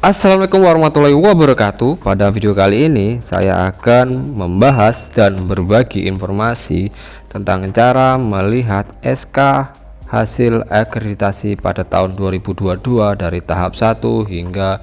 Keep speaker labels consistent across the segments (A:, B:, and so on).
A: Assalamualaikum warahmatullahi wabarakatuh. Pada video kali ini saya akan membahas dan berbagi informasi tentang cara melihat SK hasil akreditasi pada tahun 2022 dari tahap 1 hingga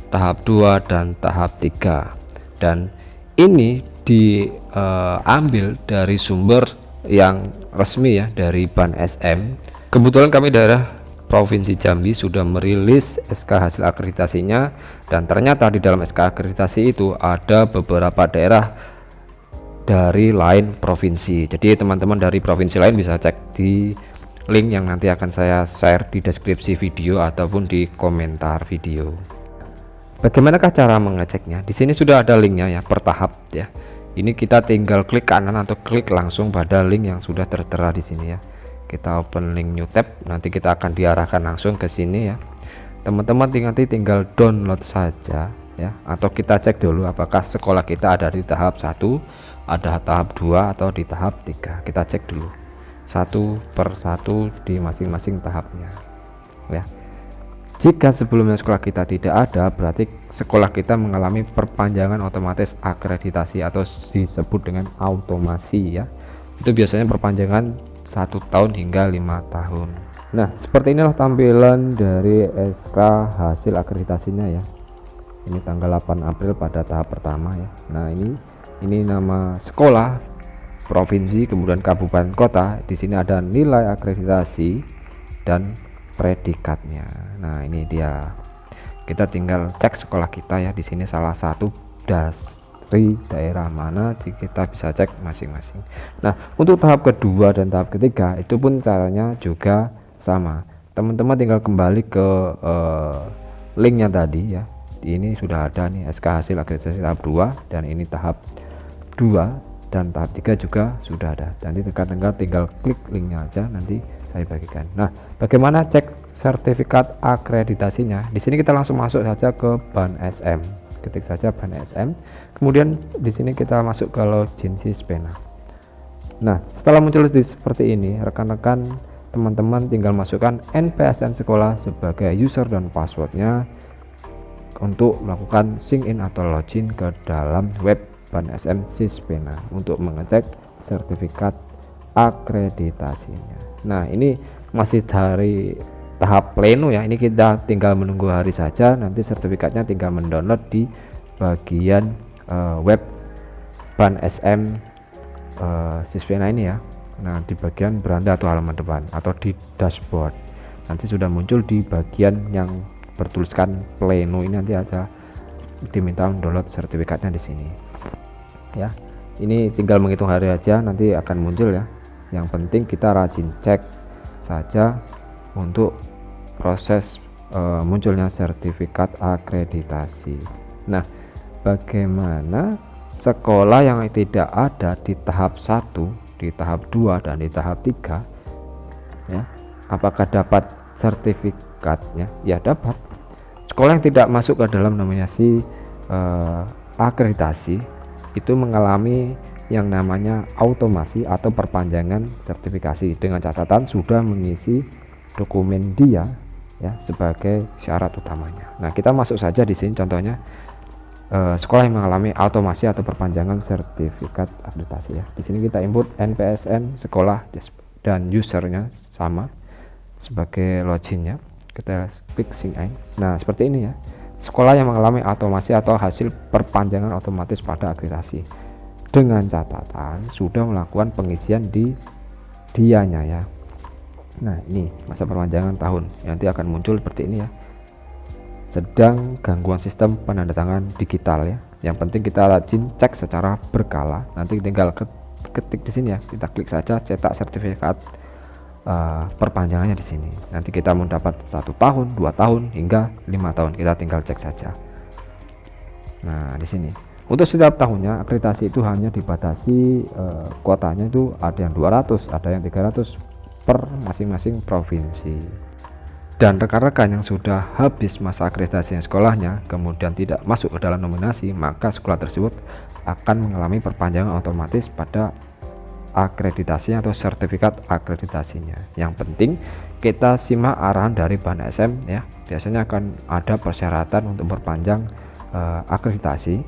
A: tahap 2 dan tahap 3. Dan ini diambil dari sumber yang resmi ya, dari Ban SM. Kebetulan kami daerah Provinsi Jambi sudah merilis SK hasil akreditasinya, dan ternyata di dalam SK akreditasi itu ada beberapa daerah dari lain provinsi. Jadi teman-teman dari provinsi lain bisa cek di link yang nanti akan saya share di deskripsi video ataupun di komentar video. Bagaimanakah cara mengeceknya? Di sini sudah ada linknya ya, per tahap ya. Ini kita tinggal klik kanan atau klik langsung pada link yang sudah tertera di sini ya. Kita open link new tab, nanti kita akan diarahkan langsung ke sini ya. Teman-teman tinggal download saja ya, atau kita cek dulu apakah sekolah kita ada di tahap 1, ada tahap 2 atau di tahap 3. Kita cek dulu satu per satu di masing-masing tahapnya ya. Jika sebelumnya sekolah kita tidak ada, berarti sekolah kita mengalami perpanjangan otomatis akreditasi atau disebut dengan automasi ya. Itu biasanya perpanjangan 1 tahun hingga 5 tahun. Nah, seperti inilah tampilan dari SK hasil akreditasinya ya. Ini tanggal 8 April pada tahap pertama ya. Nah, ini nama sekolah, provinsi, kemudian kabupaten, kota. Di sini ada nilai akreditasi dan predikatnya. Nah, ini dia. Kita tinggal cek sekolah kita ya. Di sini salah satu dari daerah mana, kita bisa cek masing-masing. Nah, untuk tahap kedua dan tahap ketiga itu pun caranya juga sama. Teman-teman tinggal kembali ke linknya tadi ya. Ini sudah ada nih SK hasil akreditasi tahap 2, dan ini tahap 2 dan tahap 3 juga sudah ada. Nanti tinggal klik linknya aja, nanti saya bagikan. Nah, bagaimana cek sertifikat akreditasinya? Di sini kita langsung masuk saja ke Ban SM. Ketik saja Ban SM, kemudian di sini kita masuk ke login Sispena. Nah, setelah muncul seperti ini, rekan-rekan teman-teman tinggal masukkan NPSN sekolah sebagai user dan passwordnya untuk melakukan sign in atau login ke dalam web Ban SM Sispena untuk mengecek sertifikat akreditasinya. Nah, ini masih dari tahap pleno ya. Ini kita tinggal menunggu hari saja, nanti sertifikatnya tinggal mendownload di bagian web Ban SM Sispena ini ya. Nah, di bagian beranda atau halaman depan atau di dashboard nanti sudah muncul di bagian yang bertuliskan pleno ini, nanti ada diminta download sertifikatnya di sini ya. Ini tinggal menghitung hari aja, nanti akan muncul ya. Yang penting kita rajin cek saja untuk proses munculnya sertifikat akreditasi. Nah, bagaimana sekolah yang tidak ada di tahap 1, di tahap 2 dan di tahap 3 ya, apakah dapat sertifikatnya? Ya, dapat. Sekolah yang tidak masuk ke dalam nominasi akreditasi itu mengalami yang namanya automasi atau perpanjangan sertifikasi dengan catatan sudah mengisi dokumen dia ya sebagai syarat utamanya. Nah, kita masuk saja di sini contohnya sekolah yang mengalami automasi atau perpanjangan sertifikat akreditasi ya. Di sini kita input NPSN sekolah dan usernya sama sebagai loginnya. Kita klik sign in. Nah, seperti ini ya. Sekolah yang mengalami automasi atau hasil perpanjangan otomatis pada akreditasi dengan catatan sudah melakukan pengisian di dianya ya. Nah, ini masa perpanjangan tahun nanti akan muncul seperti ini ya. Sedang gangguan sistem penandatangan digital ya. Yang penting kita rajin cek secara berkala. Nanti tinggal ketik di sini ya. Kita klik saja cetak sertifikat perpanjangannya di sini. Nanti kita mau dapat 1 tahun, 2 tahun hingga 5 tahun. Kita tinggal cek saja. Nah, di sini. Untuk setiap tahunnya akreditasi itu hanya dibatasi kuotanya itu ada yang 200, ada yang 300 per masing-masing provinsi. Dan rekan-rekan yang sudah habis masa akreditasi sekolahnya kemudian tidak masuk ke dalam nominasi, maka sekolah tersebut akan mengalami perpanjangan otomatis pada akreditasinya atau sertifikat akreditasinya. Yang penting kita simak arahan dari Ban SM ya. biasanya akan ada persyaratan untuk perpanjang akreditasi.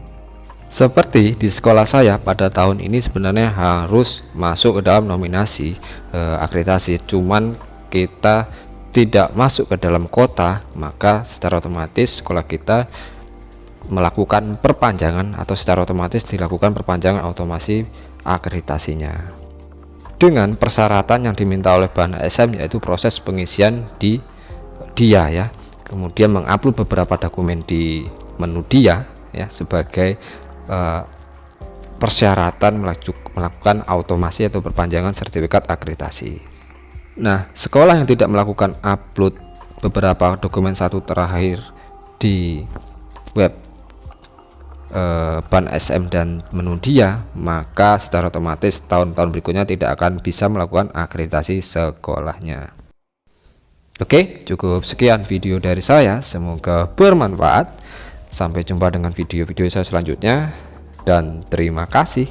A: Seperti di sekolah saya pada tahun ini sebenarnya harus masuk ke dalam nominasi akreditasi, cuman kita tidak masuk ke dalam kota, maka secara otomatis sekolah kita melakukan perpanjangan atau secara otomatis dilakukan perpanjangan otomasi akreditasinya dengan persyaratan yang diminta oleh Ban ASM, yaitu proses pengisian di dia ya, kemudian mengupload beberapa dokumen di menu dia ya sebagai persyaratan melakukan automasi atau perpanjangan sertifikat akreditasi. Nah, sekolah yang tidak melakukan upload beberapa dokumen satu terakhir di web Ban ASM dan menu dia, maka secara otomatis tahun-tahun berikutnya tidak akan bisa melakukan akreditasi sekolahnya. Oke, cukup sekian video dari saya, semoga bermanfaat. Sampai jumpa dengan video-video saya selanjutnya, dan terima kasih.